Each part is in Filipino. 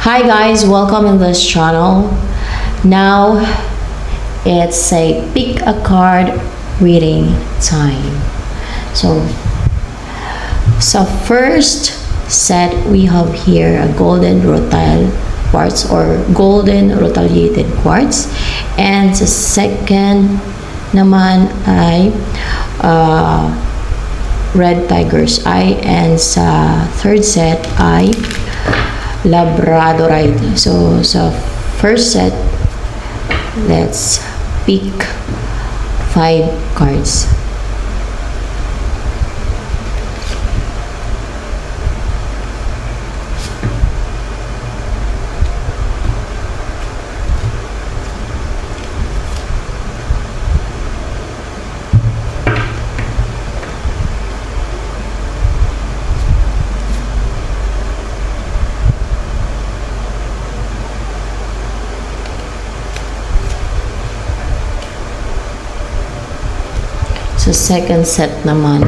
Hi guys, welcome in this channel. Now it's a pick a card reading time. So first set we have here a golden rutile quartz or golden rutilated quartz, and sa second naman ay red tiger's eye, and sa third set ay labradorite. So sa first set, let's pick 5 cards. Sa second set naman,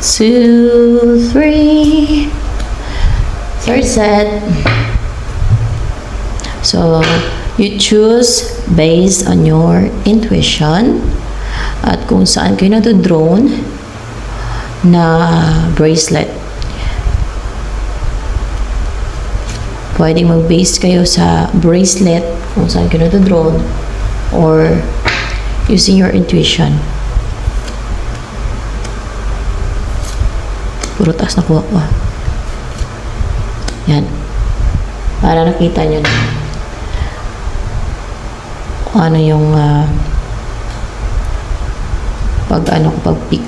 two, three, third set. So you choose based on your intuition at kung saan kayo na-drone na bracelet. Pwedeng mag-base kayo sa bracelet kung saan kayo na-drone or using your intuition. Puro taas na kuha ko. Yan. Para nakita nyo na ano yung pag-pick.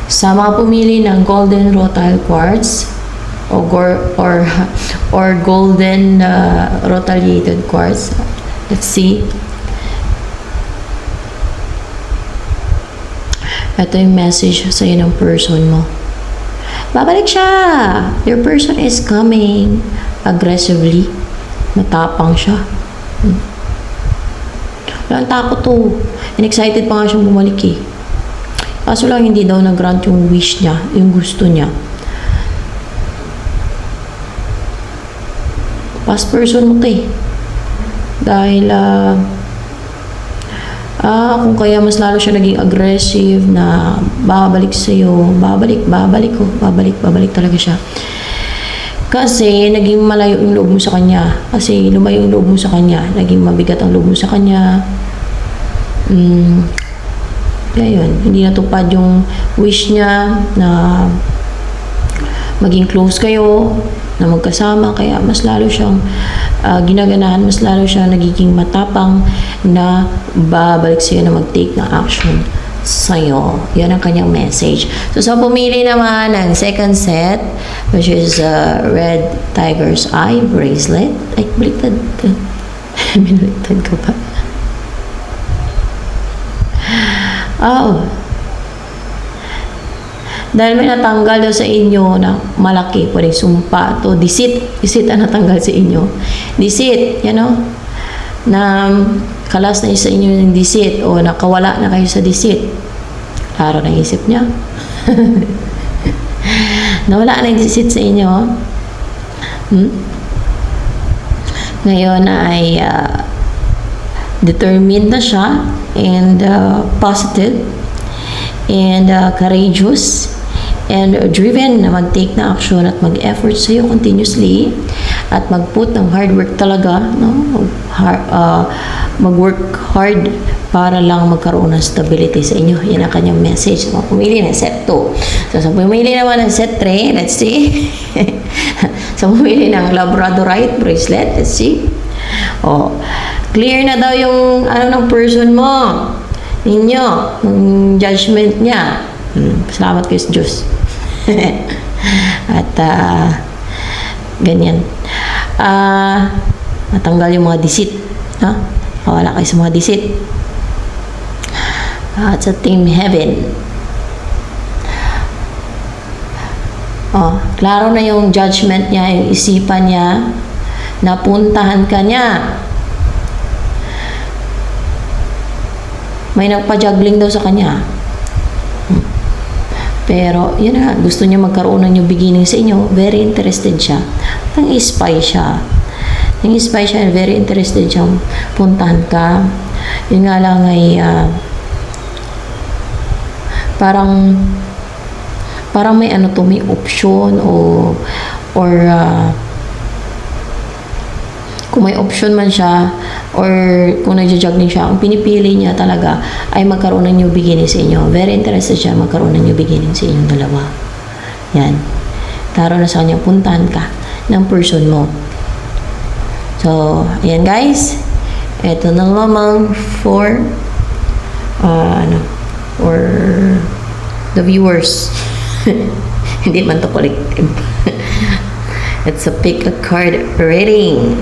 Sa mga pumili ng golden rutile quartz or golden rutilated quartz, let's see. Ito yung message sa iyo ng person mo. Babalik siya! Your person is coming aggressively. Matapang siya. Walang takot to. And excited pa nga siyang bumalik eh. Kaso lang hindi daw nag-grant yung wish niya, yung gusto niya. Past person mo to eh. Dahil kung kaya mas lalo siya naging aggressive na babalik sa'yo, babalik talaga siya. Kasi naging malayo yung loob mo sa kanya. Kasi lumayo yung loob mo sa kanya. Naging mabigat ang loob mo sa kanya. Kaya yun. Hindi natupad yung wish niya na maging close kayo, na magkasama. Kaya mas lalo siyang ginaganahan, mas lalo siyang nagiging matapang na babalik sa'yo, na mag-take ng action sa'yo. Yan ang kanyang message. So, pumili naman ng second set, which is red tiger's eye bracelet. Ay, baliktad. Binaliktad ko pa. Oh. Dahil may natanggal daw sa inyo na malaki, pwedeng sumpa to, disit ang natanggal sa inyo. Disit, na kalas na sa inyo ng disit o nakawala na kayo sa disit. Klaro na isip niya. Nawala na yung disit sa inyo. Ngayon ay determined na siya and positive and courageous and driven na mag-take na action at mag-effort sa iyo continuously at mag-put ng hard work talaga, mag-work hard para lang magkaroon ng stability sa inyo. Yan ang kanyang message. So, pumili ng set 2. So, pumili naman ng set 3. Let's see. So, pumili ng labradorite bracelet. Let's see. Oh, clear na daw yung ng person mo. Ninyo. Yung judgment niya. Salamat kayo sa Diyos. At ganyan. Natanggal yung mga disit. Wala kayo sa mga disit. At sa Team Heaven. Oh, klaro na yung judgment niya, yung isipan niya, napuntahan ka niya. May nagpa-juggling daw sa kanya. Pero, yun na, gusto niya magkaroon ng new beginning sa inyo. Very interested siya. Nang-spy siya. Nang-spy siya, very interested siya. Puntahan ka. Yun nga lang ay, parang may ano to, may option or kung may option man siya or kung nagja-juggling siya, ang pinipili niya talaga ay magkaroon ng new beginning sa inyo. Very interested siya magkaroon ng new beginning sa inyong dalawa. Yan. Klaro na sa kanya, puntahan ka ng person mo. So, ayan guys. Ito na lamang for for the viewers. Hindi man to collective. It's a pick a card reading.